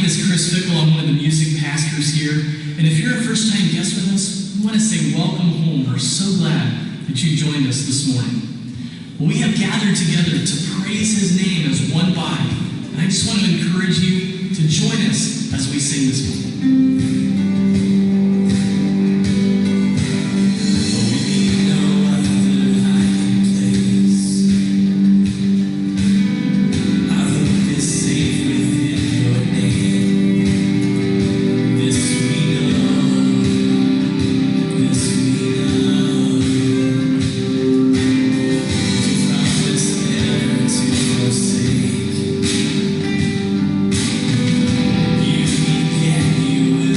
name is Chris Fickle. I'm one of the music pastors here. And if you're a first-time guest with us, we want to say welcome home. We're so glad that you joined us this morning. Well, we have gathered together to praise his name as one body. And I just want to encourage you to join us as we sing this morning. You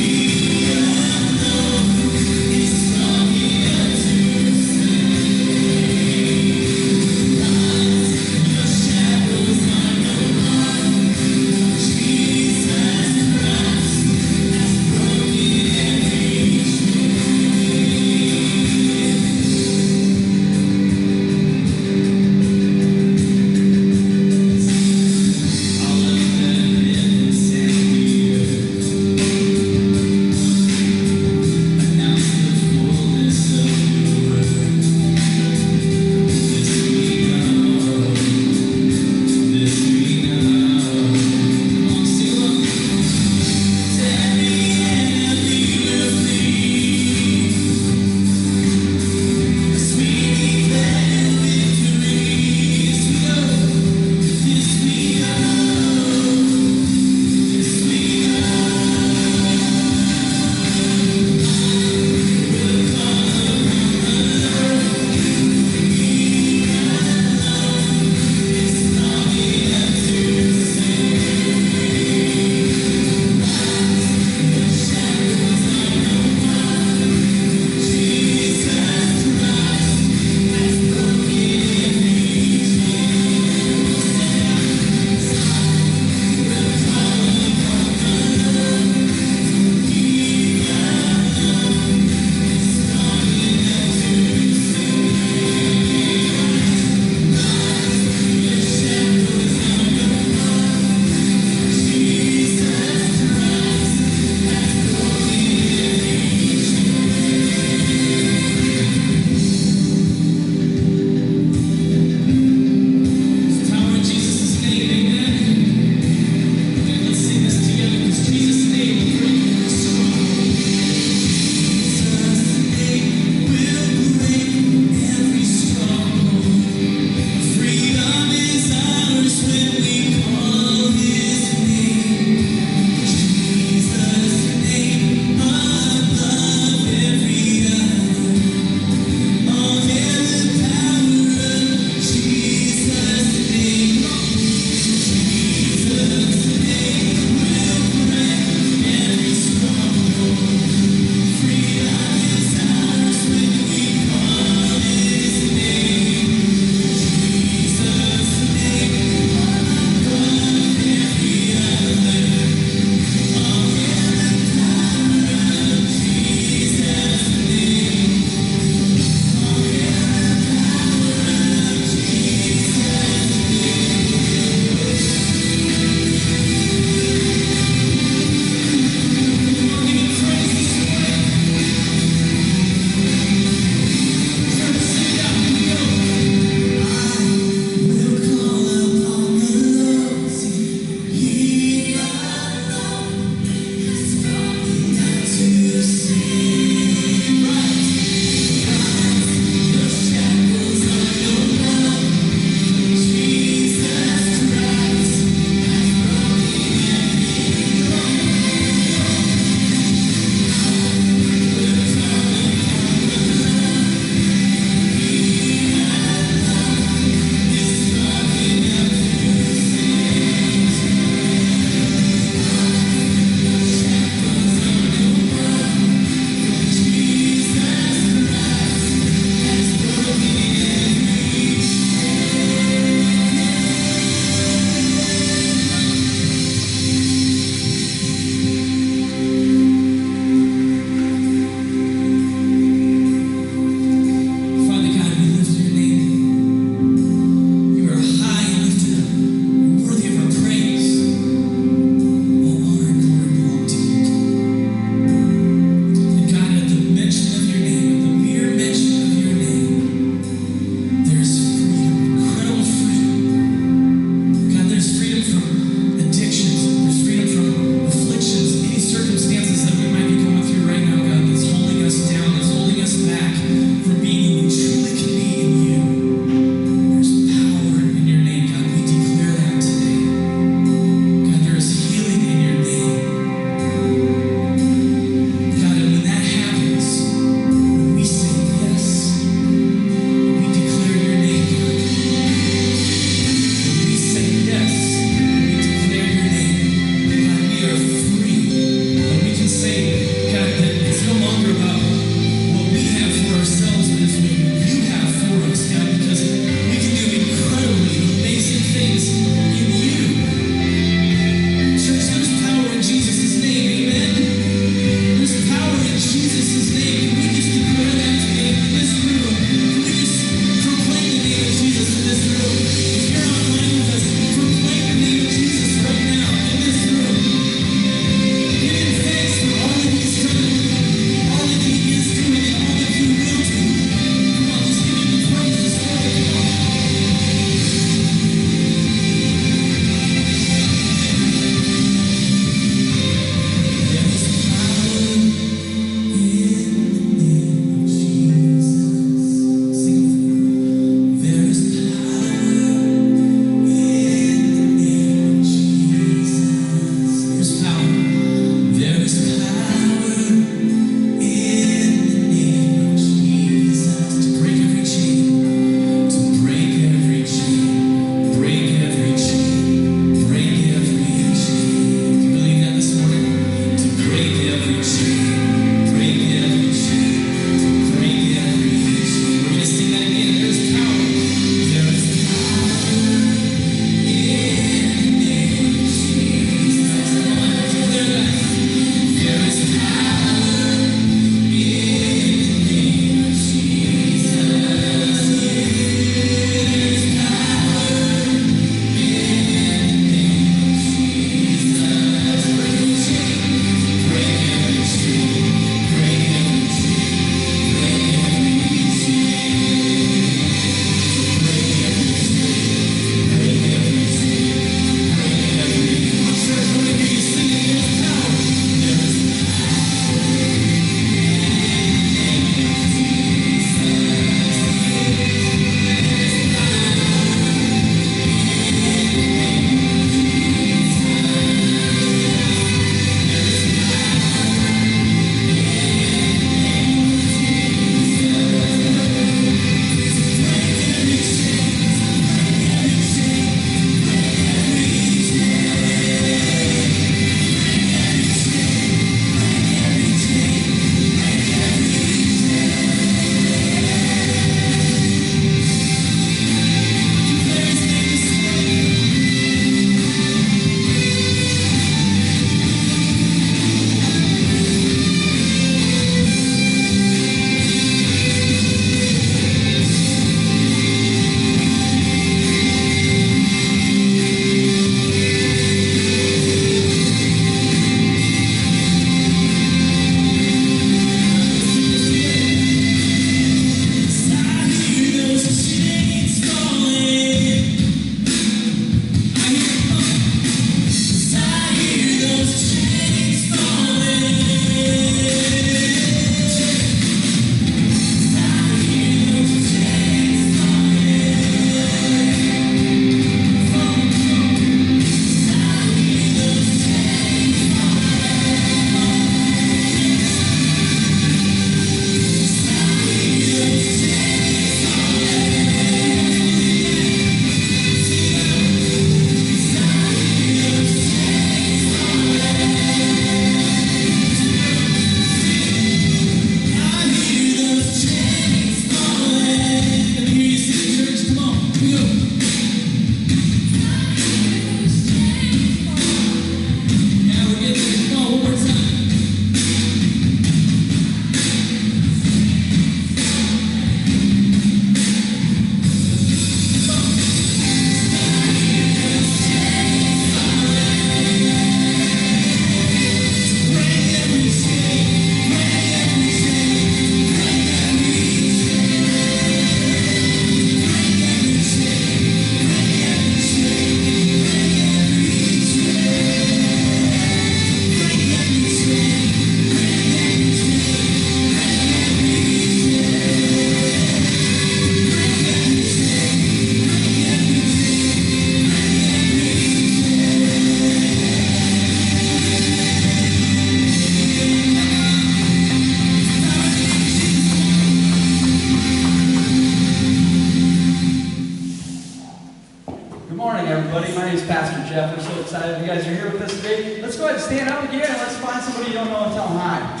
stand up again and let's find somebody you don't know and tell them hi.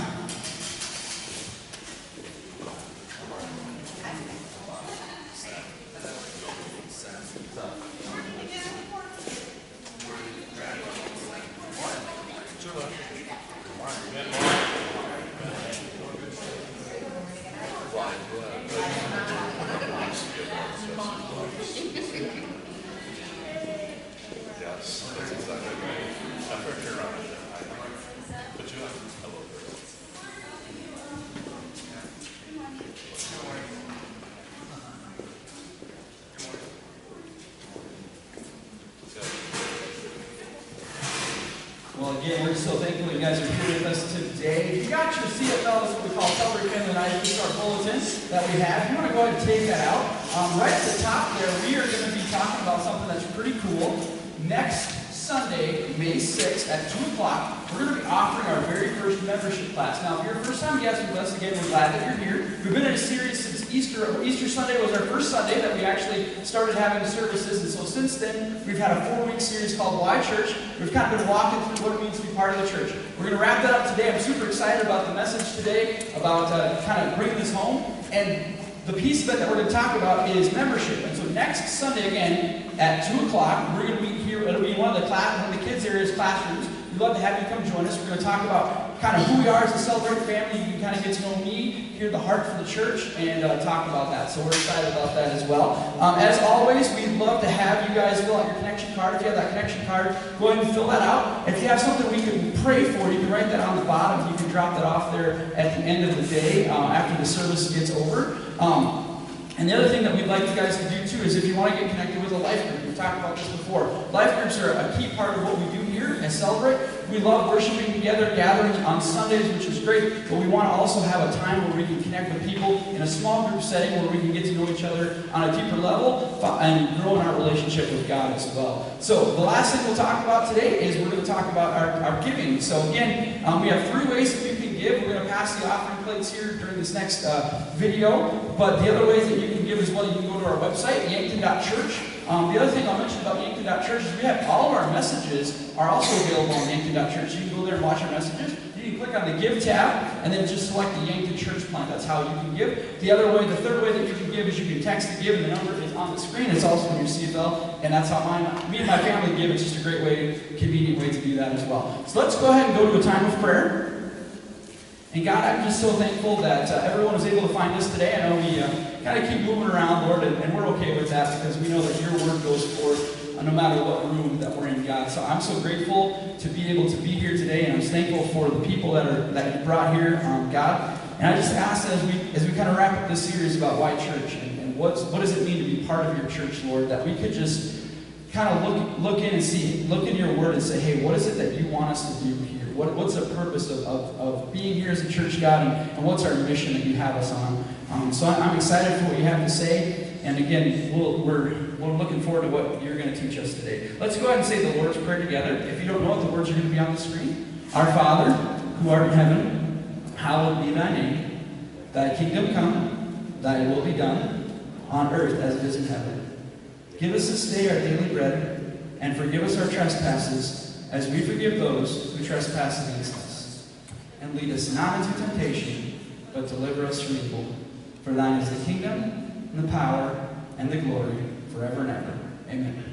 Well, again, we're so thankful you guys are here with us today. If you got your CFL, that's what we call Celebrate Family Night. This is our bulletin that we have. If you want to go ahead and take that out, right at the top there, we are going to be talking about something that's pretty cool. Next Sunday, May 6th at 2 o'clock, we're going to be offering our very first membership class. Now, if you're a first-time guest with us, again, we're glad that you're here. We've been in a series since Easter. Easter Sunday was our first Sunday that we actually started having services, and so since then, we've had a 4-week series called Why Church. We've kind of been walking through what it means to be part of the church. We're going to wrap that up today. I'm super excited about the message today, about kind of bringing this home, and the piece of it that we're going to talk about is membership. And so next Sunday, again, at 2 o'clock, we're going to meet here. It'll be one of the kids' areas classrooms. We'd love to have you come join us. We're going to talk about kind of who we are as a Celebrate family. You can kind of get to know me, hear the heart for the church, and talk about that. So we're excited about that as well. As always, we'd love to have you guys fill out your connection card. If you have that connection card, go ahead and fill that out. If you have something we can pray for, you can write that on the bottom. You can drop that off there at the end of the day after the service gets over. And the other thing that we'd like you guys to do too is if you want to get connected with a life group, we've talked about this before. Life groups are a key part of what we do here at Celebrate. We love worshiping together, gathering on Sundays, which is great, but we want to also have a time where we can connect with people in a small group setting where we can get to know each other on a deeper level and grow in our relationship with God as well. So the last thing we'll talk about today is we're going to talk about our giving. So again, we have 3 ways that you can give. We're going to pass the offering plates here during this next video, but the other ways that you can give as well, you can go to our website, yankton.church. The other thing I'll mention about Yankton.church is we have all of our messages are also available on Yankton.church. You can go there and watch our messages. You can click on the Give tab and then just select the Yankton Church Plant. That's how you can give. The third way that you can give is you can text to give, and the number is on the screen. It's also on your CFL, and that's how me and my family give. It's just a great way, convenient way to do that as well. So let's go ahead and go to a time of prayer. And God, I'm just so thankful that everyone was able to find us today. I know we kind of keep moving around, Lord, and we're okay with that because we know that your word goes forth no matter what room that we're in, God. So I'm so grateful to be able to be here today, and I'm thankful for the people that you brought here, God. And I just ask that as we kind of wrap up this series about Why Church and what does it mean to be part of your church, Lord, that we could just kind of look in your word and say, hey, what is it that you want us to do here? What's the purpose of being here as a church, God, and what's our mission that you have us on? So I'm excited for what you have to say. And again, we're looking forward to what you're going to teach us today. Let's go ahead and say the Lord's Prayer together. If you don't know it, the words are going to be on the screen. Our Father, who art in heaven, hallowed be thy name. Thy kingdom come, thy will be done, on earth as it is in heaven. Give us this day our daily bread, and forgive us our trespasses, as we forgive those who trespass against us. And lead us not into temptation, but deliver us from evil. For thine is the kingdom, and the power, and the glory, forever and ever. Amen.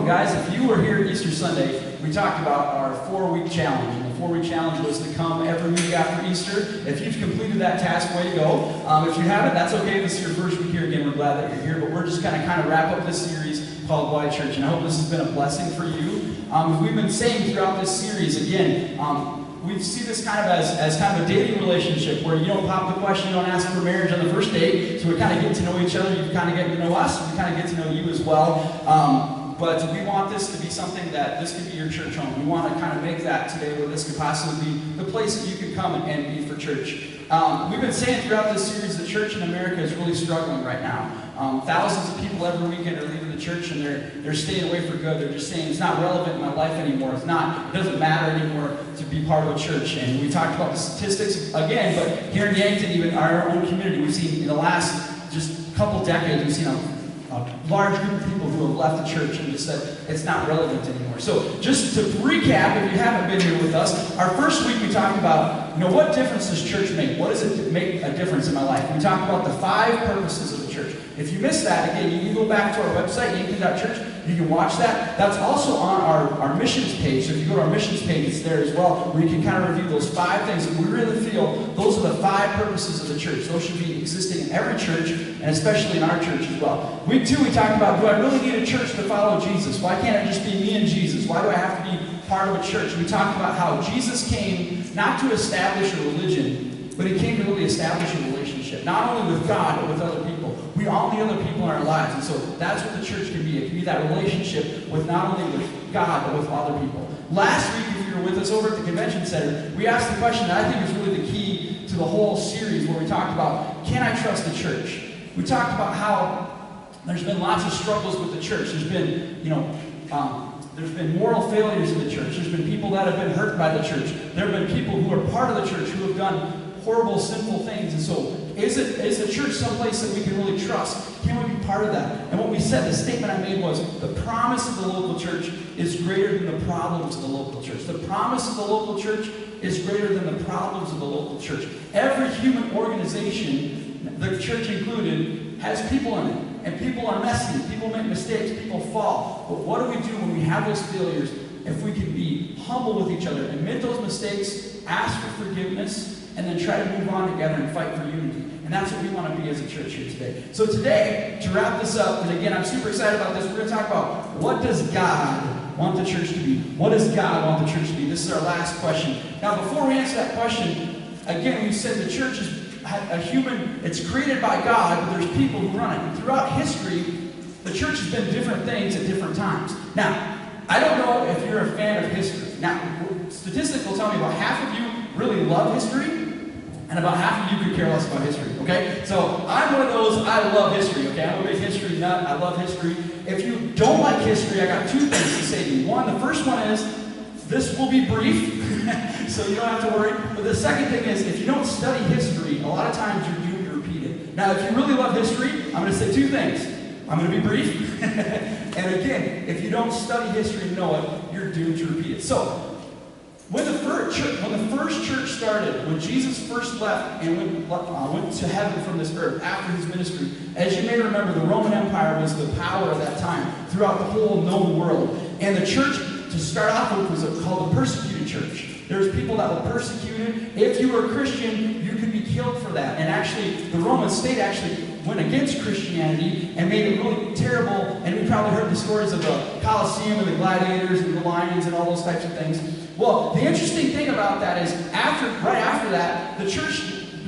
guys, if you were here Easter Sunday, we talked about our 4-week challenge. And the 4-week challenge was to come every week after Easter. If you've completed that task, way to go. If you haven't, that's okay. This is your first week here. Again, we're glad that you're here. But we're just going to kind of wrap up this series called Why Church. And I hope this has been a blessing for you. We've been saying throughout this series, again, we see this kind of as kind of a dating relationship where you don't pop the question, you don't ask for marriage on the first date, so we kind of get to know each other, you kind of get to know us, we kind of get to know you as well. But we want this to be something that this could be your church home. We want to kind of make that today where this could possibly be the place that you could come and be for church. We've been saying throughout this series the church in America is really struggling right now. Thousands of people every weekend are leaving the church and they're staying away for good. They're just saying it's not relevant in my life anymore. It doesn't matter anymore to be part of a church. And we talked about the statistics again, but here in Yankton, even our own community, we've seen in the last just couple decades, we've seen a large group of people who have left the church and just said it's not relevant anymore. So just to recap, if you haven't been here with us, our first week we talked about, what difference does church make? What does it make a difference in my life? We talked about the 5 purposes of the church. If you missed that, again, you can go back to our website, yankton.church. You can watch that. That's also on our missions page. So if you go to our missions page, it's there as well, where you can kind of review those 5 things that we really feel those are the 5 purposes of the church. Those should be existing in every church, and especially in our church as well. Week 2, we talked about, do I really need a church to follow Jesus? Why can't it just be me and Jesus? Why do I have to be part of a church? We talked about how Jesus came not to establish a religion, but he came to really establish a relationship, not only with God, but with other people. We all need other people in our lives, and so that's what the church can be. It can be that relationship with not only with God, but with other people. Last week, if you were with us over at the convention center, we asked the question that I think is really the key to the whole series, where we talked about, can I trust the church? We talked about how there's been lots of struggles with the church. There's been, there's been moral failures in the church. There's been people that have been hurt by the church. There have been people who are part of the church who have done horrible, sinful things. And so, is the church someplace that we can really trust? Can we be part of that? And what we said, the statement I made was, the promise of the local church is greater than the problems of the local church. The promise of the local church is greater than the problems of the local church. Every human organization, the church included, has people in it. And people are messy. People make mistakes. People fall. But what do we do when we have those failures? If we can be humble with each other, admit those mistakes, ask for forgiveness, and then try to move on together and fight for unity. And that's what we want to be as a church here today. So today, to wrap this up, and again, I'm super excited about this, we're going to talk about, what does God want the church to be? What does God want the church to be? This is our last question. Now, before we answer that question, again, we said the church is a human, it's created by God, but there's people who run it. And throughout history, the church has been different things at different times. Now, I don't know if you're a fan of history. Now, statistics will tell me about half of you really love history, and about half of you could care less about history, okay? So I'm one of those, I love history, okay? I'm a big history nut, I love history. If you don't like history, I got 2 things to say to you. One, the first one is, this will be brief, so you don't have to worry. But the second thing is, if you don't study history, a lot of times you're doomed to repeat it. Now, if you really love history, I'm going to say 2 things. I'm going to be brief, and again, if you don't study history and know it, you're doomed to repeat it. So, when the first church started, when Jesus first left and went to heaven from this earth after his ministry, as you may remember, the Roman Empire was the power at that time throughout the whole known world. And the church, to start off with, was called the persecuted church. There's people that were persecuted. If you were a Christian, you could be killed for that. And actually, the Roman state actually went against Christianity and made it really terrible. And we probably heard the stories of the Colosseum and the gladiators and the lions and all those types of things. Well, the interesting thing about that is, right after that, the church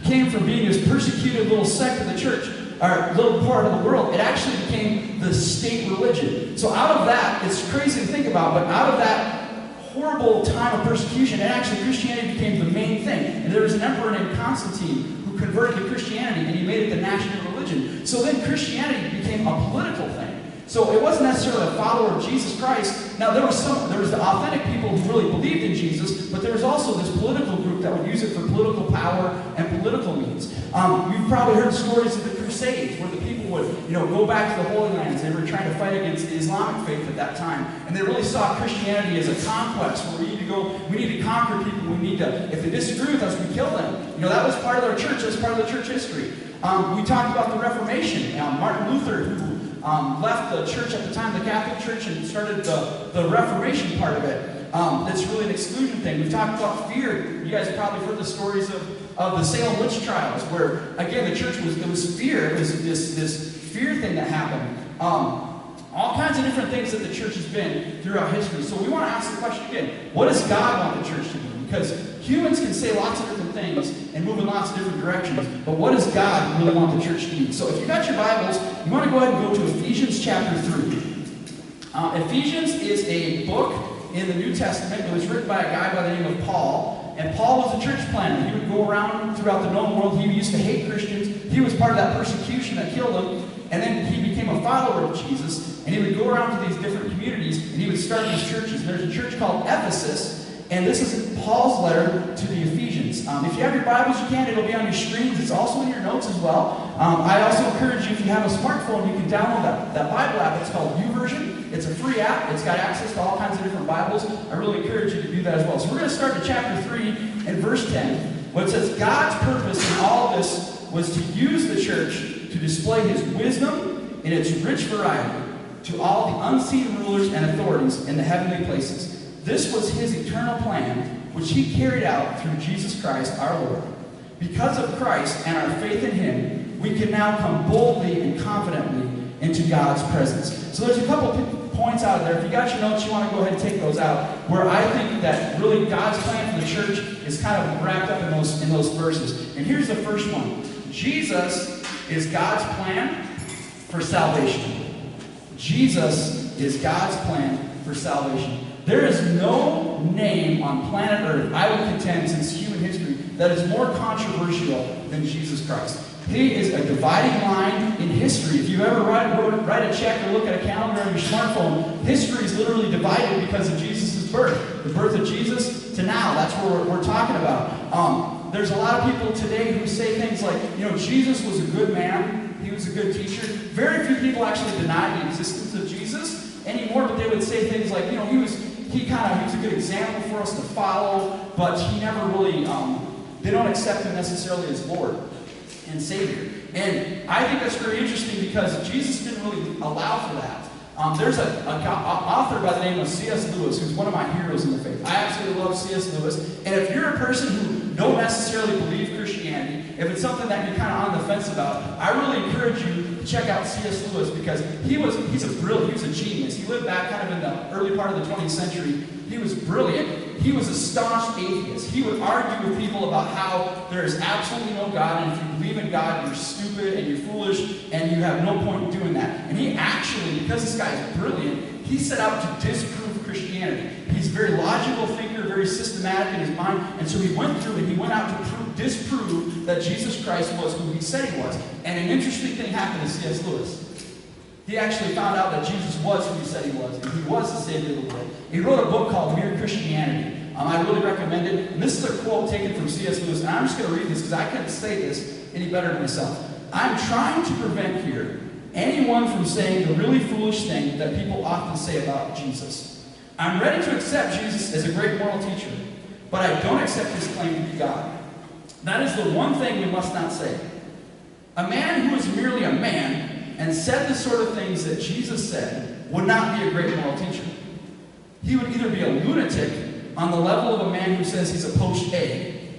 came from being this persecuted little sect of the church, or little part of the world, it actually became the state religion. So out of that, it's crazy to think about, but out of that horrible time of persecution, and actually Christianity became the main thing. And there was an emperor named Constantine who converted to Christianity, and he made it the national religion. So then Christianity became a political thing. So it wasn't necessarily a follower of Jesus Christ. Now there was the authentic people who really believed in Jesus, but there was also this political group that would use it for political power and political means. You've probably heard stories of the Crusades, where the people would, go back to the Holy Lands. They were trying to fight against the Islamic faith at that time, and they really saw Christianity as a conquest, where we need to conquer people. If they disagree with us, we kill them. That was part of our church. That's part of the church history. We talked about the Reformation. Martin Luther, who left the church at the time, the Catholic Church, and started the Reformation part of it. That's really an exclusion thing. We've talked about fear. You guys have probably heard the stories of the Salem witch trials, where, again, the church was fear. It was this fear thing that happened. All kinds of different things that the church has been throughout history. So we want to ask the question again, what does God want the church to do? Because humans can say lots of different things and move in lots of different directions, but what does God really want the church to do? So if you've got your Bibles, you want to go ahead and go to Ephesians chapter 3. Ephesians is a book in the New Testament. It was written by a guy by the name of Paul, and Paul was a church planter. He would go around throughout the known world. He used to hate Christians. He was part of that persecution that killed him, and then he became a follower of Jesus, and he would go around to these different communities, and he would start these churches. There's a church called Ephesus, and this is Paul's letter to the Ephesians. If you have your Bibles, you can. It'll be on your screens. It's also in your notes as well. I also encourage you, if you have a smartphone, you can download that Bible app. It's called YouVersion. It's a free app. It's got access to all kinds of different Bibles. I really encourage you to do that as well. So we're going to start in chapter 3 and verse 10, where it says, God's purpose in all this was to use the church to display his wisdom in its rich variety to all the unseen rulers and authorities in the heavenly places. This was his eternal plan, which he carried out through Jesus Christ our Lord. Because of Christ and our faith in him, we can now come boldly and confidently into God's presence. So there's a couple points out of there. If you got your notes, you want to go ahead and take those out, where I think that really God's plan for the church is kind of wrapped up in those verses. And here's the first one. Jesus is God's plan for salvation. Jesus is God's plan for salvation. There is no name on planet Earth, I would contend, since human history, that is more controversial than Jesus Christ. He is a dividing line in history. If you ever write a check or look at a calendar on your smartphone, history is literally divided because of Jesus' birth. The birth of Jesus to now. That's what we're talking about. There's a lot of people today who say things like, Jesus was a good man. He was a good teacher. Very few people actually deny the existence of Jesus anymore, but they would say things like, he was a good example for us to follow, but he never really, they don't accept him necessarily as Lord and Savior. And I think that's very interesting because Jesus didn't really allow for that. There's an author by the name of C.S. Lewis, who's one of my heroes in the faith. I absolutely love C.S. Lewis. And if you're a person who don't necessarily believe Christianity, if it's something that you're kind of on the fence about, I really encourage you to check out C.S. Lewis because he was a genius. He lived back kind of in the early part of the 20th century. He was brilliant. He was a staunch atheist. He would argue with people about how there is absolutely no God, and if you believe in God, you're stupid and you're foolish, and you have no point in doing that. And he actually, because this guy is brilliant, he set out to disprove Christianity. He's a very logical thinker, very systematic in his mind, and so he went through and he went out to disprove that Jesus Christ was who he said he was. And an interesting thing happened to C.S. Lewis. He actually found out that Jesus was who he said he was, and he was the Savior of the world. He wrote a book called Mere Christianity. I really recommend it. And this is a quote taken from C.S. Lewis, and I'm just going to read this because I couldn't say this any better myself. I'm trying to prevent here anyone from saying the really foolish thing that people often say about Jesus. I'm ready to accept Jesus as a great moral teacher, but I don't accept his claim to be God. That is the one thing we must not say. A man who is merely a man and said the sort of things that Jesus said would not be a great moral teacher. He would either be a lunatic on the level of a man who says he's a poached egg,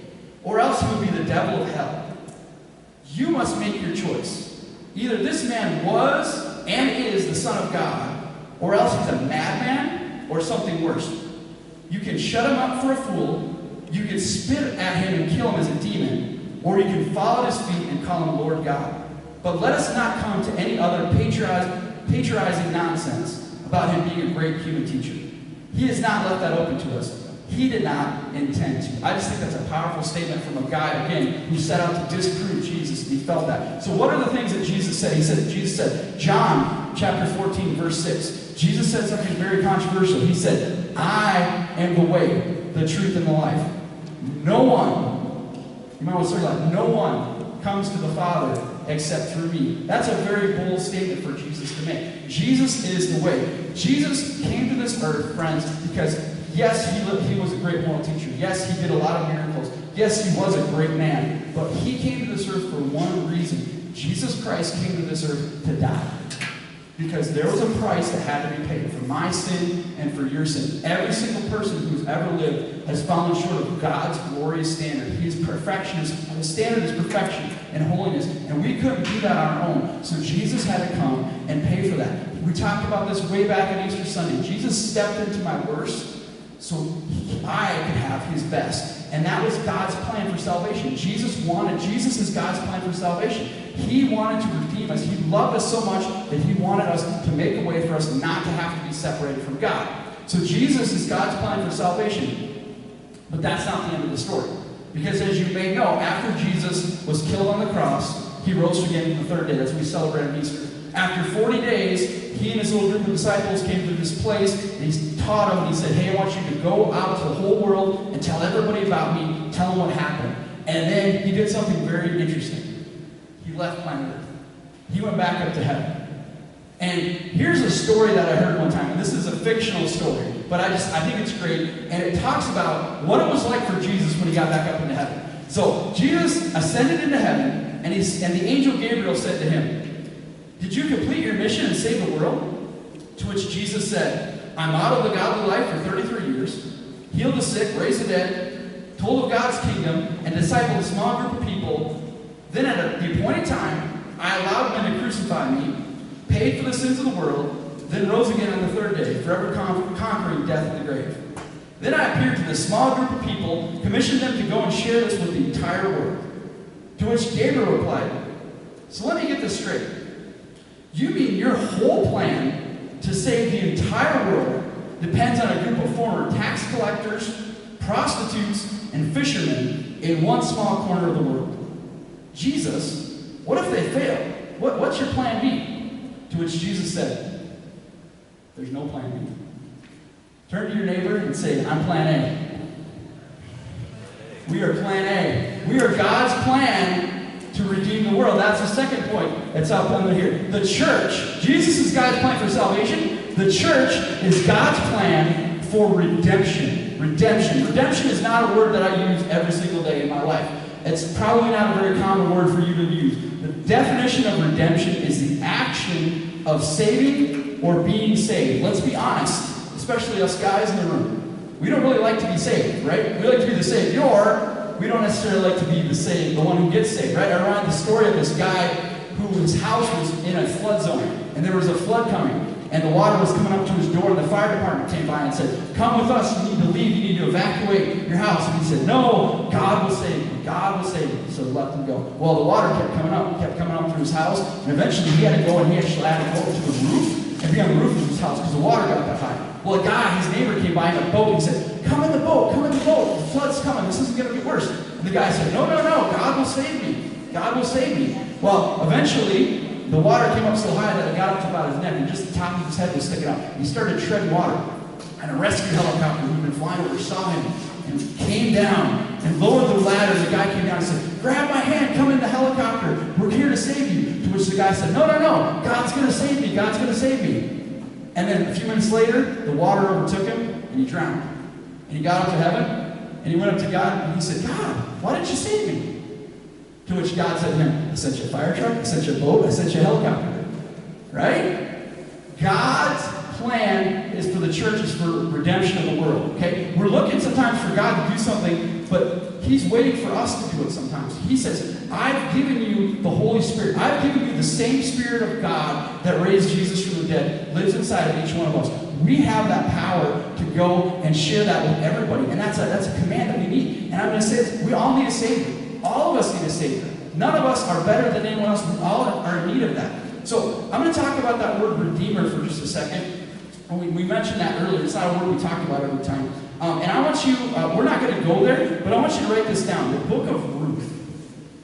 or else he would be the devil of hell. You must make your choice. Either this man was and is the Son of God, or else he's a madman or something worse. You can shut him up for a fool, you can spit at him and kill him as a demon, or you can fall at his feet and call him Lord God. But let us not come to any other patronizing nonsense about him being a great human teacher. He has not left that open to us. He did not intend to. I just think that's a powerful statement from a guy, again, who set out to disprove Jesus, and he felt that. So what are the things that Jesus said? Jesus said, John chapter 14, verse 6, Jesus said something very controversial. He said, I am the way, the truth, and the life. No one comes to the Father except through me. That's a very bold statement for Jesus to make. Jesus is the way. Jesus came to this earth, friends, because yes, he was a great moral teacher. Yes, he did a lot of miracles. Yes, he was a great man. But he came to this earth for one reason. Jesus Christ came to this earth to die. Because there was a price that had to be paid for my sin and for your sin. Every single person who's ever lived has fallen short of God's glorious standard. His standard is perfection and holiness. And we couldn't do that on our own. So Jesus had to come and pay for that. We talked about this way back on Easter Sunday. Jesus stepped into my worst so I could have his best. And that was God's plan for salvation. Jesus is God's plan for salvation. He wanted to redeem us. He loved us so much that he wanted us to make a way for us not to have to be separated from God. So Jesus is God's plan for salvation. But that's not the end of the story. Because as you may know, after Jesus was killed on the cross, he rose again on the third day. That's what we celebrate on Easter. After 40 days, he and his little group of disciples came to this place, and he taught them, and he said, hey, I want you to go out to the whole world and tell everybody about me, tell them what happened. And then he did something very interesting. He left planet Earth. He went back up to heaven. And here's a story that I heard one time, and this is a fictional story, but I think it's great, and it talks about what it was like for Jesus when he got back up into heaven. So Jesus ascended into heaven, and the angel Gabriel said to him, did you complete your mission and save the world? To which Jesus said, I modeled the godly life for 33 years, healed the sick, raised the dead, told of God's kingdom, and discipled a small group of people. Then at the appointed time, I allowed men to crucify me, paid for the sins of the world, then rose again on the third day, forever conquering death and the grave. Then I appeared to this small group of people, commissioned them to go and share this with the entire world. To which Gabriel replied, so let me get this straight. You mean your whole plan to save the entire world depends on a group of former tax collectors, prostitutes, and fishermen in one small corner of the world? Jesus, what if they fail? What's your plan B? To which Jesus said, there's no plan B. Turn to your neighbor and say, I'm plan A. We are plan A. We are God's plan to redeem the world. That's the second point that's up under here. The church. Jesus is God's plan for salvation. The church is God's plan for redemption. Redemption. Redemption is not a word that I use every single day in my life. It's probably not a very common word for you to use. The definition of redemption is the action of saving or being saved. Let's be honest, especially us guys in the room. We don't really like to be saved, right? We like to be the Savior. We don't necessarily like to be the one who gets saved, right? I remember the story of this guy whose house was in a flood zone, and there was a flood coming, and the water was coming up to his door, and the fire department came by and said, come with us, you need to leave, you need to evacuate your house. And he said, no, God will save you, God will save you. So let them go. Well, the water kept coming up through his house, and eventually he had to go, and he actually had to go to the roof, and be on the roof of his house, because the water got that high. Well, a guy, his neighbor came by in a boat, and he said, come in the boat, the flood's coming, this isn't going to get worse. And the guy said, no, God will save me, God will save me. Well, eventually, the water came up so high that it got up to about his neck, and just the top of his head was sticking out. He started treading water, and a rescue helicopter who had been flying over saw him, and came down, and lowered the ladder, and the guy came down and said, grab my hand, come in the helicopter, we're here to save you. To which the guy said, no, God's going to save me, God's going to save me. And then a few minutes later, the water overtook him, and he drowned. And he got up to heaven, and he went up to God, and he said, God, why didn't you save me? To which God said to him, I sent you a fire truck, I sent you a boat, I sent you a helicopter. Right? God's plan is for the church, is for redemption of the world. Okay? We're looking sometimes for God to do something, but he's waiting for us to do it sometimes. He says, I've given you the Holy Spirit. I've given you the same Spirit of God that raised Jesus from the dead, lives inside of each one of us. We have that power to go and share that with everybody. And that's a command that we need. And I'm going to say this, we all need a Savior. All of us need a Savior. None of us are better than anyone else. We all are in need of that. So I'm going to talk about that word Redeemer for just a second. We mentioned that earlier. It's not a word we talk about every time. And I want you, we're not going to go there, but I want you to write this down. The book of Ruth.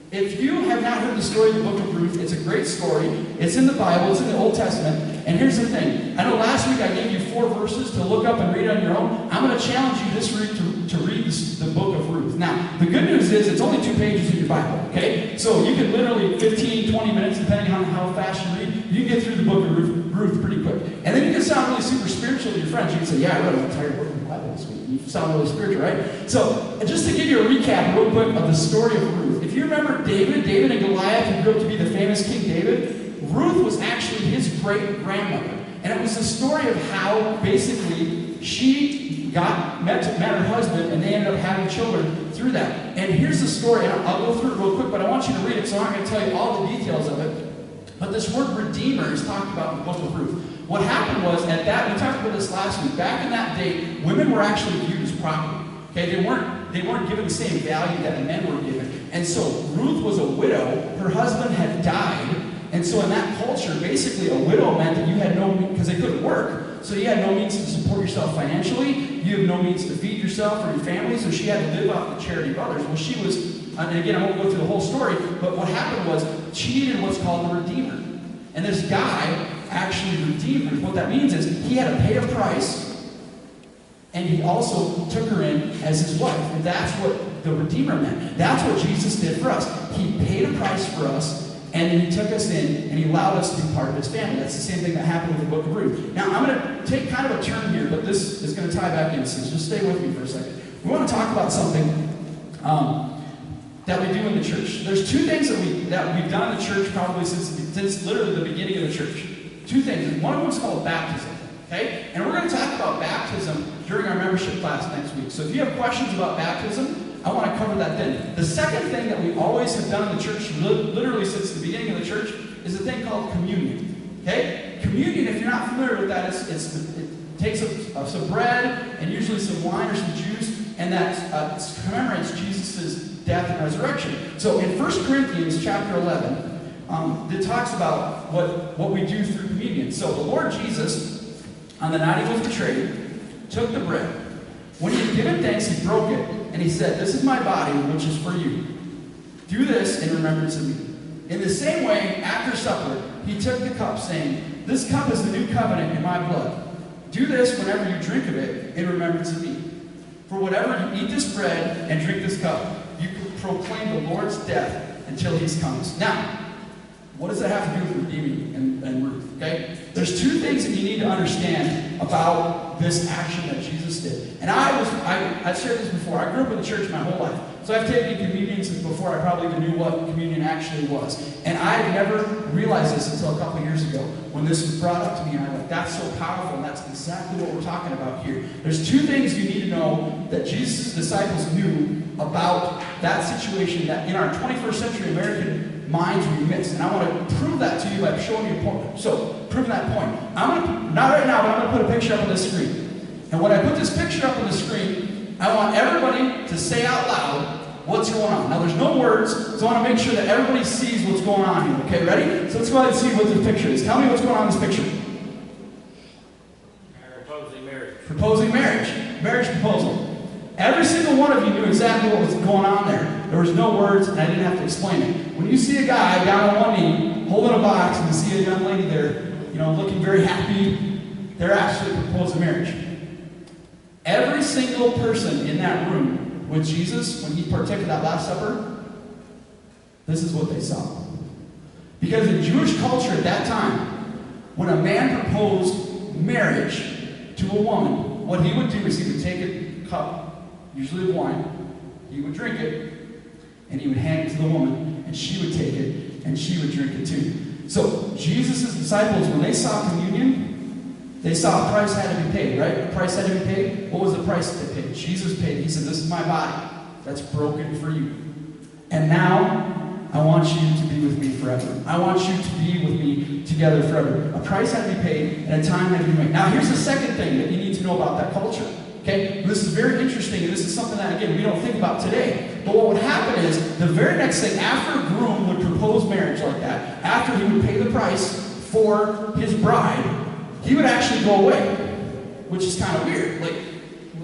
If you have not heard the story of the book of Ruth, it's a great story. It's in the Bible. It's in the Old Testament. And here's the thing. I know last week I gave you 4 verses to look up and read on your own. I'm going to challenge you this week to read the book of Ruth. Now, the good news is it's only 2 pages in your Bible, okay? So you can literally, 15, 20 minutes, depending on how fast you read, you can get through the book of Ruth pretty quick. And then you can sound really super spiritual to your friends. You can say, yeah, I read an entire book of the Bible this week. You sound really spiritual, right? So just to give you a recap real quick of the story of Ruth. If you remember David and Goliath, who grew up to be the famous King David, Ruth was actually his great-grandmother. And it was the story of how basically she met her husband, and they ended up having children through that. And here's the story, and I'll go through it real quick, but I want you to read it, so I'm not going to tell you all the details of it. But this word redeemer is talked about in the book of Ruth. What happened was, we talked about this last week, back in that day, women were actually viewed as property. Okay, they weren't given the same value that men were given. And so Ruth was a widow, her husband had died, and so in that culture, basically a widow meant that you had no means, because they couldn't work, so you had no means to support yourself financially, you have no means to feed yourself or your family, so she had to live off the charity of others. Well, she was, and again, I won't go through the whole story, but what happened was she needed what's called a redeemer. And this guy actually redeemed her. What that means is he had to pay a price, and he also took her in as his wife. And that's what the redeemer meant. That's what Jesus did for us. He paid a price for us, and then he took us in, and he allowed us to be part of his family. That's the same thing that happened with the book of Ruth. Now, I'm going to take kind of a turn here, but this is going to tie back in, so just stay with me for a second. We want to talk about something that we do in the church. There's two things that we've done in the church probably since literally the beginning of the church. Two things. One of them is called baptism. Okay? And we're going to talk about baptism during our membership class next week. So if you have questions about baptism, I want to cover that then. The second thing that we always have done in the church, literally since the beginning of the church, is a thing called communion. Okay? Communion, if you're not familiar with that, it takes some bread and usually some wine or some juice, and that commemorates Jesus' death and resurrection. So in 1 Corinthians chapter 11, it talks about what we do through communion. So the Lord Jesus, on the night he was betrayed, took the bread. When he had given thanks, he broke it, and he said, "This is my body, which is for you. Do this in remembrance of me." In the same way, after supper, he took the cup, saying, "This cup is the new covenant in my blood. Do this whenever you drink of it in remembrance of me. For whenever you eat this bread and drink this cup, you proclaim the Lord's death until he comes." Now, what does that have to do with redeeming and Ruth? Okay? There's two things that you need to understand about this action that Jesus did. And I've shared this before. I grew up in the church my whole life. So I've taken communion since before I probably even knew what communion actually was. And I never realized this until a couple years ago when this was brought up to me. And I'm like, that's so powerful. And that's exactly what we're talking about here. There's two things you need to know that Jesus' disciples knew about that situation that in our 21st century American minds we miss. And I want to prove that to you by showing you a point. So, proving that point. Not right now, but I'm going to put a picture up on the screen. And when I put this picture up on the screen, I want everybody to say out loud what's going on. Now, there's no words, so I want to make sure that everybody sees what's going on here. Okay, ready? So let's go ahead and see what this picture is. Tell me what's going on in this picture. Proposing marriage. Proposing marriage. Marriage proposal. Every single one of you knew exactly what was going on there. There was no words, and I didn't have to explain it. When you see a guy down on one knee, holding a box, and you see a young lady there, looking very happy, they're actually proposing marriage. Every single person in that room with Jesus, when he partook of that Last Supper, this is what they saw. Because in Jewish culture at that time, when a man proposed marriage to a woman, what he would do is he would take a cup, usually of wine, he would drink it, and he would hand it to the woman, and she would take it, and she would drink it too. So Jesus' disciples, when they saw communion, they saw a price had to be paid, right? A price had to be paid. What was the price that they paid? Jesus paid. He said, "This is my body that's broken for you. And now, I want you to be with me forever. I want you to be with me together forever." A price had to be paid, and a time had to be made. Now, here's the second thing that you need to know about that culture. Okay? This is very interesting, and this is something that, again, we don't think about today. But what would happen is, the very next thing, after a groom would propose marriage like that, after he would pay the price for his bride, he would actually go away, which is kind of weird. Like,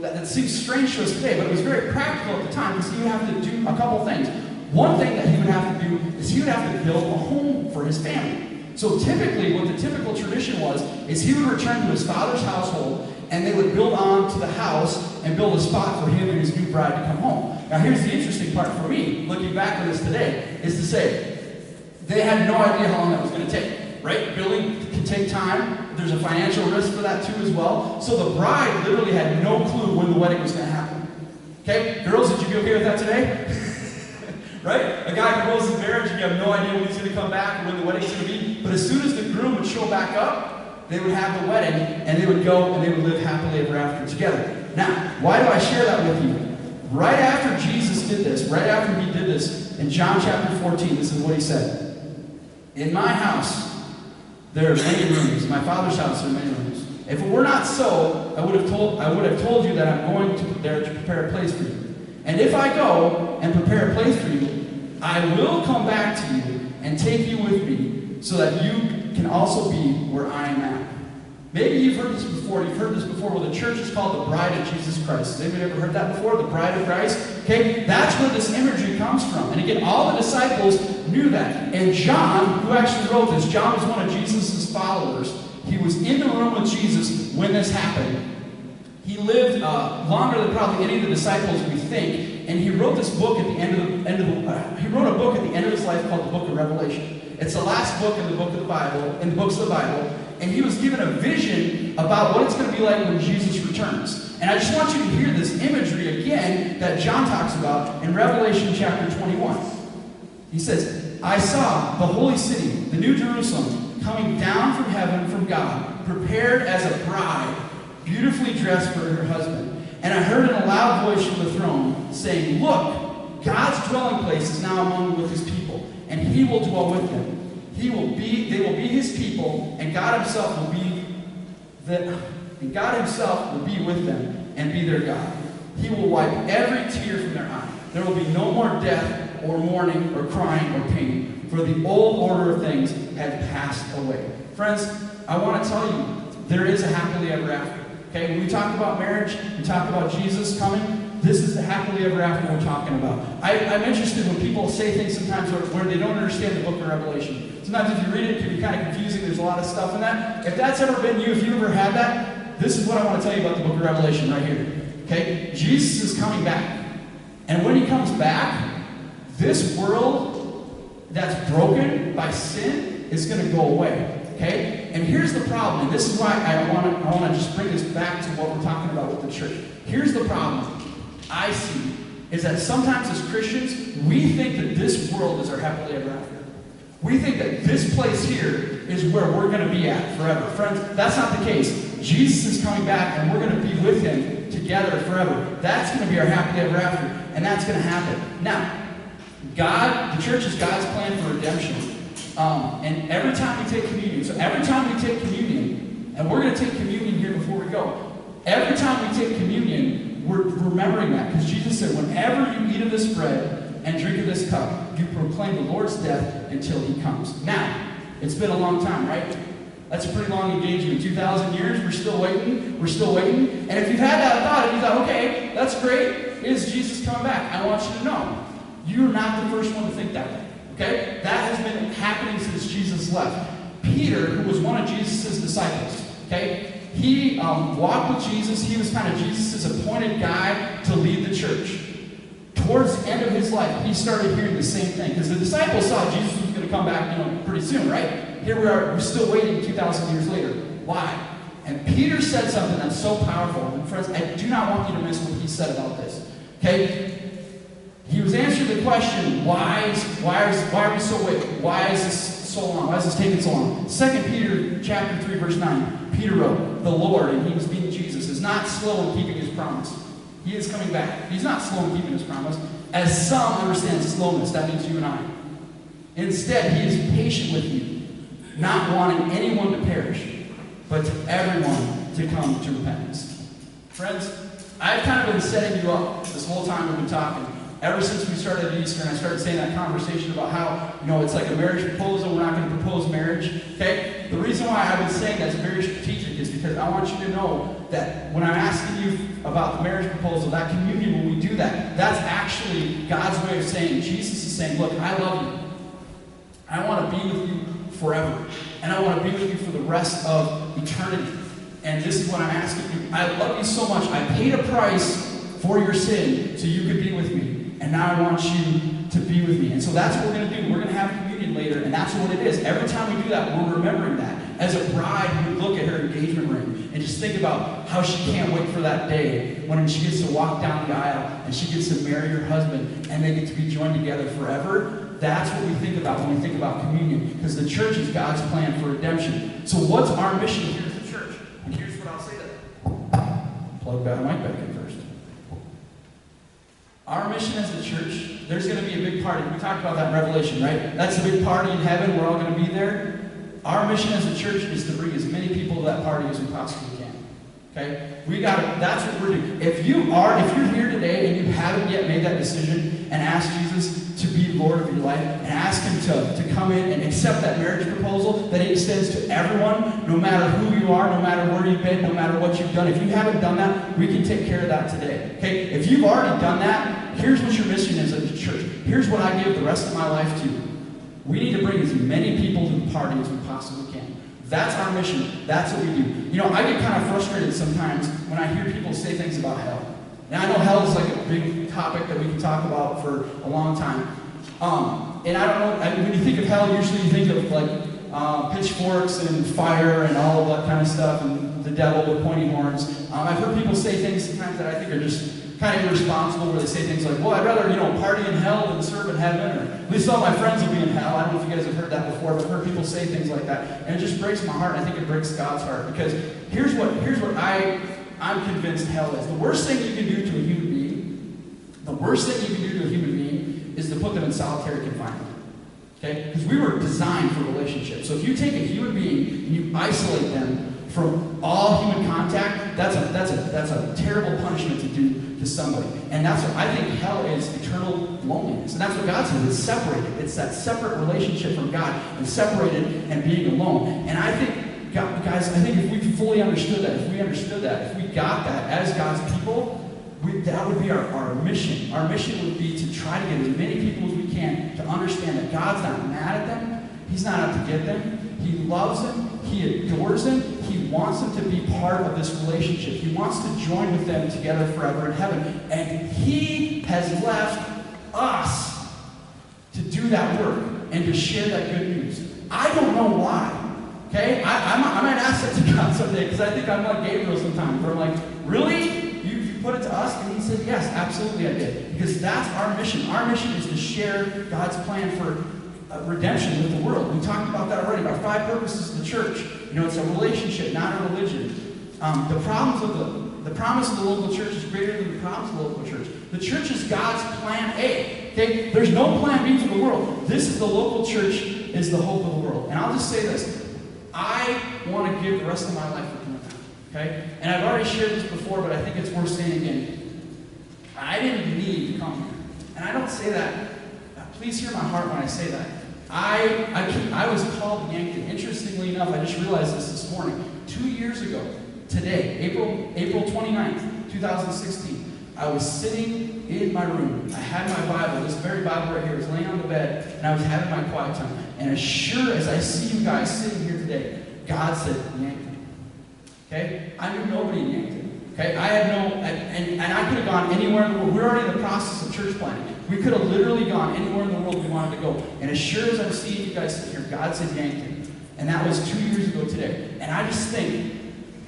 that seems strange to us today, but it was very practical at the time because he would have to do a couple things. One thing that he would have to do is he would have to build a home for his family. So typically, what the typical tradition was, is he would return to his father's household, and they would build on to the house and build a spot for him and his new bride to come home. Now here's the interesting part for me, looking back on this today, is to say, they had no idea how long that was going to take, right? Building can take time. There's a financial risk for that too as well. So the bride literally had no clue when the wedding was going to happen. Okay? Girls, did you be okay with that today? right? A guy proposes marriage, and you have no idea when he's going to come back or when the wedding's going to be. But as soon as the groom would show back up, they would have the wedding, and they would go and they would live happily ever after together. Now, why do I share that with you? Right after Jesus did this, right after he did this, in John chapter 14, this is what he said. In my house, there are many rooms. In my Father's house, there are many rooms. If it were not so, I would have told you that I'm going there to prepare a place for you. And if I go and prepare a place for you, I will come back to you and take you with me, so that you can also be where I am at. Maybe you've heard this before. You've heard this before where the church is called the bride of Jesus Christ. Has anybody ever heard that before? The bride of Christ? Okay, that's where this imagery comes from. And again, all the disciples knew that. And John, who actually wrote this, John was one of Jesus' followers. He was in the room with Jesus when this happened. He lived longer than probably any of the disciples we think. And he wrote this book at the he wrote a book at the end of his life called the Book of Revelation. It's the last book in the book of the Bible, in the books of the Bible. And he was given a vision about what it's going to be like when Jesus returns. And I just want you to hear this imagery again that John talks about in Revelation chapter 21. He says, I saw the holy city, the new Jerusalem, coming down from heaven from God, prepared as a bride, beautifully dressed for her husband. And I heard in a loud voice from the throne saying, look, God's dwelling place is now among with his people, and he will dwell with them. They will be his people, and God himself will be with them and be their God. He will wipe every tear from their eye. There will be no more death or mourning or crying or pain, for the old order of things had passed away. Friends, I want to tell you, there is a happily ever after. Okay, when we talk about marriage, we talk about Jesus coming. This is the happily ever after we're talking about. I'm interested when people say things sometimes where they don't understand the book of Revelation. Sometimes if you read it, it can be kind of confusing. There's a lot of stuff in that. If that's ever been you, if you ever had that, this is what I want to tell you about the book of Revelation right here. Okay? Jesus is coming back. And when he comes back, this world that's broken by sin is going to go away. Okay? And here's the problem, and this is why I want to just bring this back to what we're talking about with the church. Here's the problem I see is that sometimes as Christians, we think that this world is our happily ever after. We think that this place here is where we're going to be at forever. Friends, that's not the case. Jesus is coming back, and we're going to be with him together forever. That's going to be our happily ever after, and that's going to happen. Now, God, the church is God's plan for redemption. And every time we take communion, and we're going to take communion here before we go. Every time we take communion, we're remembering that, because Jesus said, whenever you eat of this bread and drink of this cup, you proclaim the Lord's death until he comes. Now, it's been a long time, right? That's a pretty long engagement. 2,000 years, we're still waiting. And if you've had that thought, and you thought, okay, that's great, is Jesus coming back? I want you to know, you're not the first one to think that way. Okay? That has been happening since Jesus left. Peter, who was one of Jesus' disciples, okay? He walked with Jesus. He was kind of Jesus' appointed guy to lead the church. Towards the end of his life, he started hearing the same thing. Because the disciples saw Jesus was going to come back, pretty soon, right? Here we are, we're still waiting 2,000 years later. Why? And Peter said something that's so powerful. And friends, I do not want you to miss what he said about this. Okay? He was answering the question, why are we so waiting? Why is this so long? Why is this taking so long? 2 Peter chapter 3, verse 9, Peter wrote, the Lord, and he was being Jesus, is not slow in keeping his promise. He is coming back. He's not slow in keeping his promise. As some understand slowness, that means you and I. Instead, he is patient with you, not wanting anyone to perish, but to everyone to come to repentance. Friends, I've kind of been setting you up this whole time we've been talking. Ever since we started at Easter, and I started saying that conversation about how, it's like a marriage proposal, we're not going to propose marriage, okay? The reason why I've been saying that's very strategic is because I want you to know that when I'm asking you about the marriage proposal, that communion, when we do that, that's actually God's way of saying, Jesus is saying, look, I love you. I want to be with you forever. And I want to be with you for the rest of eternity. And this is what I'm asking you. I love you so much. I paid a price for your sin so you could be with me. And now I want you to be with me. And so that's what we're going to do. We're going to have communion later, and that's what it is. Every time we do that, we're remembering that. As a bride, you would look at her engagement ring and just think about how she can't wait for that day when she gets to walk down the aisle and she gets to marry her husband and they get to be joined together forever. That's what we think about when we think about communion, because the church is God's plan for redemption. So what's our mission here as a church? And here's what I'll say that. Plug that mic back in first. Our mission as a church, there's going to be a big party. We talked about that in Revelation, right? That's the big party in heaven. We're all going to be there. Our mission as a church is to bring as many people to that party as we possibly can. Okay? That's what we're doing. If you're here today and you haven't yet made that decision and asked Jesus to be Lord of your life and ask him to come in and accept that marriage proposal that he extends to everyone, no matter who you are, no matter where you've been, no matter what you've done, if you haven't done that, we can take care of that today. Okay? If you've already done that, here's what your mission is as a church. Here's what I give the rest of my life to. We need to bring as many people to the party as we possibly can. That's our mission. That's what we do. You know, I get kind of frustrated sometimes when I hear people say things about hell. Now, I know hell is like a big topic that we can talk about for a long time. And I don't know, when you think of hell, usually you think of like pitchforks and fire and all of that kind of stuff and the devil with pointy horns. I've heard people say things sometimes that I think are just kind of irresponsible, where they say things like, well, I'd rather, party in hell than serve in heaven, or at least all my friends will be in hell. I don't know if you guys have heard that before, but I've heard people say things like that. And it just breaks my heart. I think it breaks God's heart, because here's what I'm convinced hell is. The worst thing you can do to a human being, is to put them in solitary confinement. Okay? Because we were designed for relationships. So if you take a human being and you isolate them from all human contact, that's a terrible punishment to do to somebody. And that's what I think hell is, eternal loneliness. And that's what God says, it's separated. It's that separate relationship from God, and separated and being alone. And I think, guys, if we fully understood that, if we got that as God's people, that would be our mission. Our mission would be to try to get as many people as we can to understand that God's not mad at them. He's not out to get them. He loves them. He adores them. He wants them to be part of this relationship. He wants to join with them together forever in heaven. And he has left us to do that work and to share that good news. I don't know why. Okay? I might ask that to God someday, because I think I'm like Gabriel sometimes, where I'm like, really? You put it to us? And he said, yes, absolutely I did. Because that's our mission. Our mission is to share God's plan for redemption with the world. We talked about that already. Our 5 purposes of the church. It's a relationship, not a religion. The promise of the local church is greater than the promise of the local church. The church is God's plan A. Okay? There's no plan B for the world. This is the local church, is the hope of the world. And I'll just say this. I want to give the rest of my life for commitment. Okay? And I've already shared this before, but I think it's worth saying again. I didn't need to come here. And I don't say that. Please hear my heart when I say that. I was called to Yankton. Interestingly enough, I just realized this morning. 2 years ago, today, April 29th, 2016, I was sitting in my room. I had my Bible, this very Bible right here. I was laying on the bed, and I was having my quiet time. And as sure as I see you guys sitting here today, God said, Yankton. Okay? I knew nobody in Yankton. Okay? I had no, and I could have gone anywhere in the world. We're already in the process of church planning. We could have literally gone anywhere in the world we wanted to go. And as sure as I'm seeing you guys sit here, God said Yankton. And that was 2 years ago today. And I just think,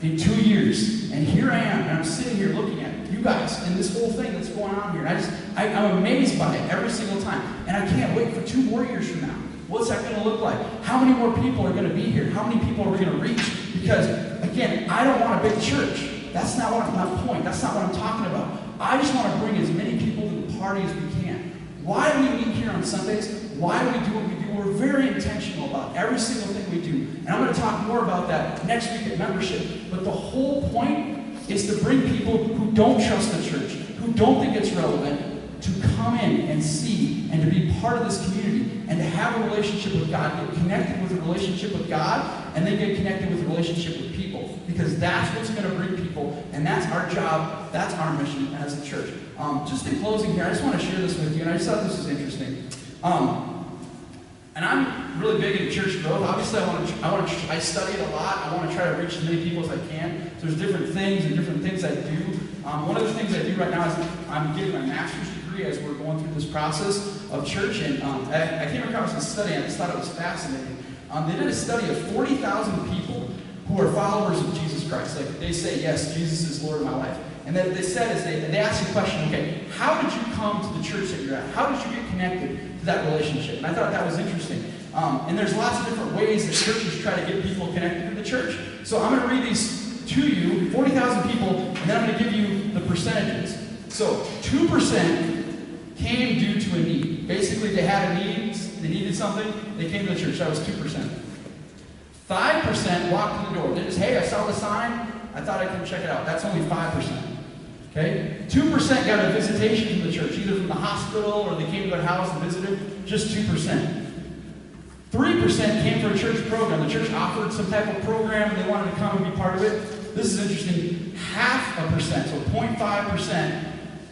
in 2 years, and here I am, and I'm sitting here looking at you guys and this whole thing that's going on here. And I'm amazed by it every single time. And I can't wait for 2 more years from now. What's that going to look like? How many more people are going to be here? How many people are we going to reach? Because, again, I don't want a big church. That's not my point. That's not what I'm talking about. I just want to bring as many people to the party as we can. Why do we meet here on Sundays? Why do we do what we do? We're very intentional about every single thing we do. And I'm going to talk more about that next week at membership. But the whole point is to bring people who don't trust the church, who don't think it's relevant, to come in and see and to be part of this community and to have a relationship with God, get connected with a relationship with God, and then get connected with a relationship with people. Because that's what's going to bring people, and that's our job, that's our mission as a church. Just in closing here, I just want to share this with you, and I just thought this was interesting. And I'm really big into church growth. Obviously, I study it a lot. I want to try to reach as many people as I can. So there's different things I do. One of the things I do right now is I'm getting my master's degree as we're going through this process of church. And I came across this study, and I just thought it was fascinating. They did a study of 40,000 people who are followers of Jesus Christ. Like they say, yes, Jesus is Lord of my life. And then they said is they asked the question, okay, how did you come to the church that you're at? How did you get connected to that relationship? And I thought that was interesting. And there's lots of different ways that churches try to get people connected to the church. So I'm going to read these to you, 40,000 people, and then I'm going to give you the percentages. So 2% came due to a need. Basically, they had a need, they needed something, they came to the church. That was 2%. 5% walked in the door. They just, hey, I saw the sign, I thought I could check it out. That's only 5%. Okay? 2% got a visitation from the church, either from the hospital or they came to their house and visited. Just 2%. 3% came for a church program. The church offered some type of program and they wanted to come and be part of it. This is interesting. 0.5%, so 0.5%,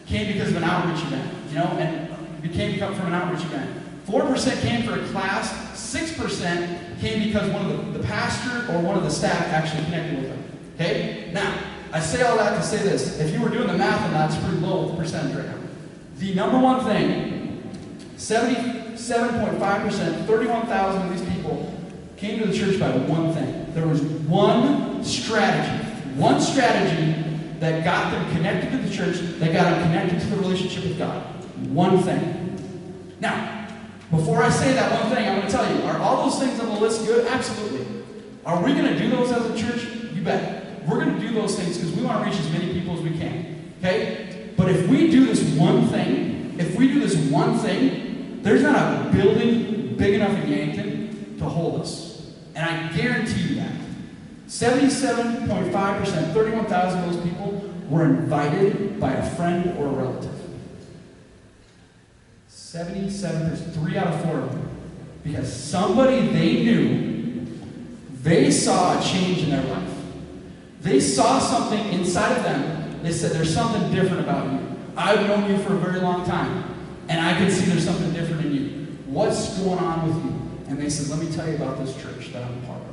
came because of an outreach event, and came from an outreach event. 4% came for a class. 6% came because one of the pastor or one of the staff actually connected with them. Okay? Now, I say all that to say this. If you were doing the math on that, it's pretty low with the percentage right now. The number one thing, 77.5%, 31,000 of these people came to the church by one thing. There was one strategy that got them connected to the church, that got them connected to the relationship with God. One thing. Now, before I say that one thing, I'm going to tell you, are all those things on the list good? Absolutely. Are we going to do those as a church? You bet. We're going to do those things because we want to reach as many people as we can. Okay? But if we do this one thing, there's not a building big enough in Yankton to hold us. And I guarantee you that. 77.5%, 31,000 of those people were invited by a friend or a relative. 77%, 3 out of 4 of them. Because somebody they knew, they saw a change in their life. They saw something inside of them. They said, there's something different about you. I've known you for a very long time, and I can see there's something different in you. What's going on with you? And they said, let me tell you about this church that I'm a part of.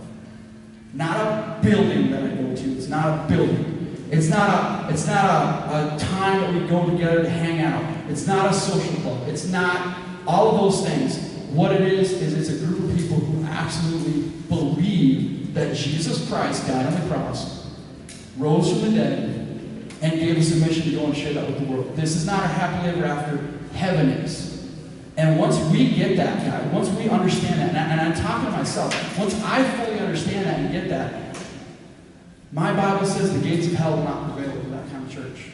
Not a building that I go to. It's not a building. It's not a time that we go together to hang out. It's not a social club. It's not all of those things. What it is it's a group of people who absolutely believe that Jesus Christ died on the cross, rose from the dead, and gave us a mission to go and share that with the world. This is not a happily ever after. Heaven is. And once we get that, guy, once we understand that, and I'm talking to myself, once I fully understand that and get that, my Bible says the gates of hell will not prevail over that kind of church.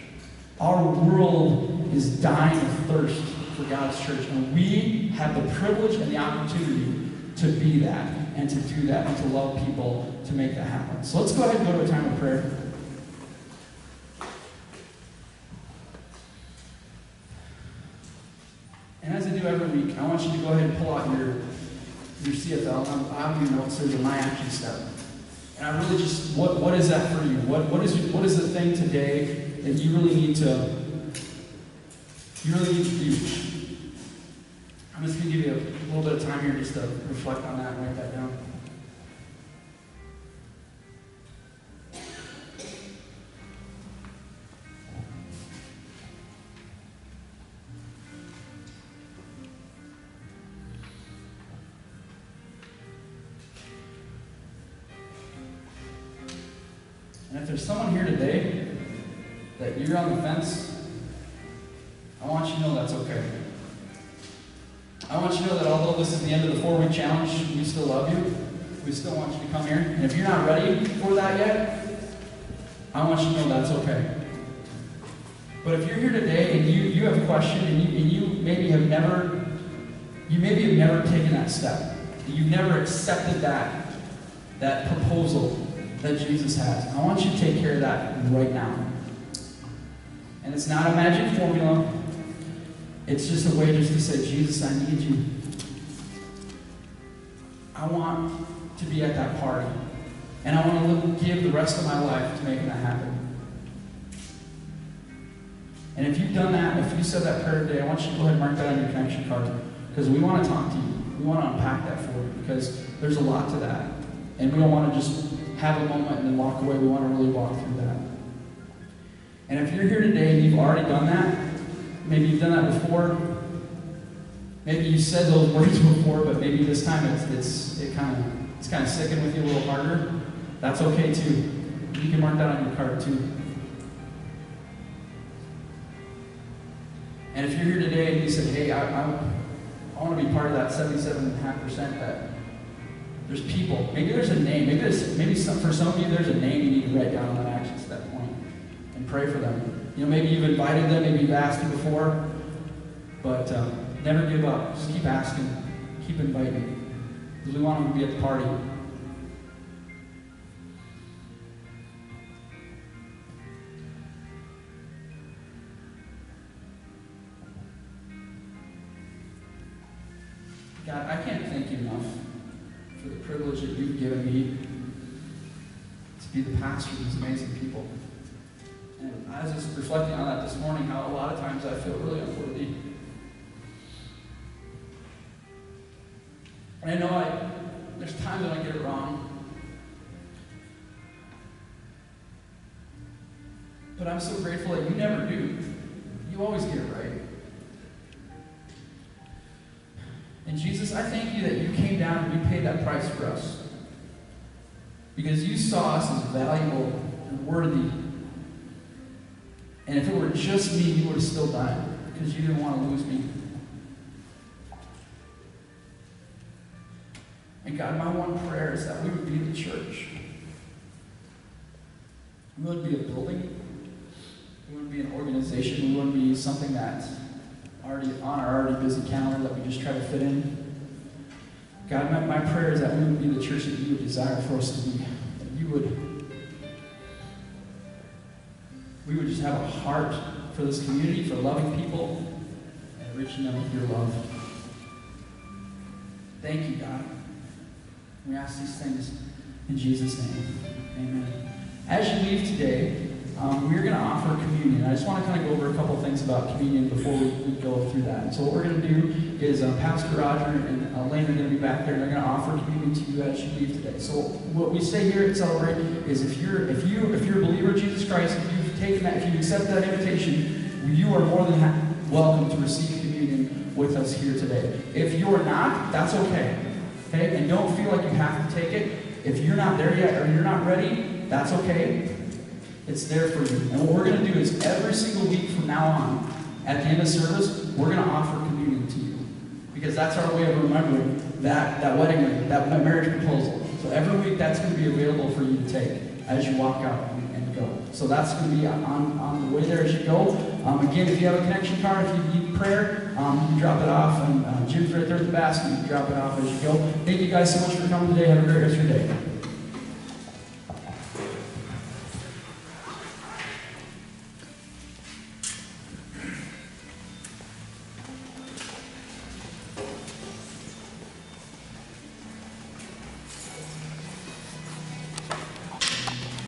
Our world is dying of thirst for God's church, and we have the privilege and the opportunity to be that, and to do that, and to love people to make that happen. So let's go ahead and go to a time of prayer. And as I do every week, I want you to go ahead and pull out your CFL. I'm your notes. There's a My Action Step. And I really just, what is that for you? What is the thing today that you really need to do? I'm just going to give you a little bit of time here just to reflect on that and write that down. And if there's someone here today that you're on the fence, I want you to know that's okay. I want you to know that although this is the end of the 4-week challenge, we still love you. We still want you to come here. And if you're not ready for that yet, I want you to know that's okay. But if you're here today and you have a question and you maybe have never taken that step, you've never accepted that proposal that Jesus has, I want you to take care of that right now. And it's not a magic formula. It's just a way just to say, Jesus, I need you. I want to be at that party. And I want to give the rest of my life to making that happen. And if you've done that, if you said that prayer today, I want you to go ahead and mark that on your connection card. Because we want to talk to you. We want to unpack that for you. Because there's a lot to that. And we don't want to just have a moment and then walk away. We want to really walk through that. And if you're here today and you've already done that, maybe you've done that before, maybe you said those words before, but maybe this time it kind of it's kind of sticking with you a little harder, that's okay too. You can mark that on your card too. And if you're here today and you said, hey, I want to be part of that 77.5% that there's people, maybe there's a name, for some of you there's a name you need to write down on that action step point and pray for them. Maybe you've invited them, maybe you've asked them before, but never give up. Just keep asking, keep inviting, because we want them to be at the party. God, I can't thank you enough for the privilege that you've given me to be the pastor of these amazing people. And I was just reflecting on that this morning, how a lot of times I feel really unworthy. And I know there's times when I get it wrong. But I'm so grateful that you never do. You always get it right. And Jesus, I thank you that you came down and you paid that price for us. Because you saw us as valuable and worthy. And if it were just me, you would have still died. Because you didn't want to lose me. And God, my one prayer is that we would be the church. We wouldn't be a building. We wouldn't be an organization. We wouldn't be something that's already on our already busy calendar that we just try to fit in. God, my prayer is that we would be the church that you would desire for us to be. That we would just have a heart for this community, for loving people, and reaching them with your love. Thank you, God. We ask these things in Jesus' name. Amen. As you leave today, we're going to offer communion. I just want to kind of go over a couple things about communion before we go through that. And so what we're going to do is Pastor Roger and Lane are going to be back there, and they're going to offer communion to you as you leave today. So what we say here at Celebrate is if you're a believer of Jesus Christ, if you've taken that, if you've accepted that invitation, you are more than welcome to receive communion with us here today. If you're not, that's okay. Okay? And don't feel like you have to take it. If you're not there yet or you're not ready, that's okay. It's there for you. And what we're going to do is every single week from now on, at the end of service, we're going to offer communion to you. Because that's our way of remembering that wedding ring, that marriage proposal. So every week that's going to be available for you to take as you walk out and go. So that's going to be on the way there as you go. Again, if you have a connection card, if you need prayer, you can drop it off. And Jim's right there at the basket. You can drop it off as you go. Thank you guys so much for coming today. Have a great rest of your day.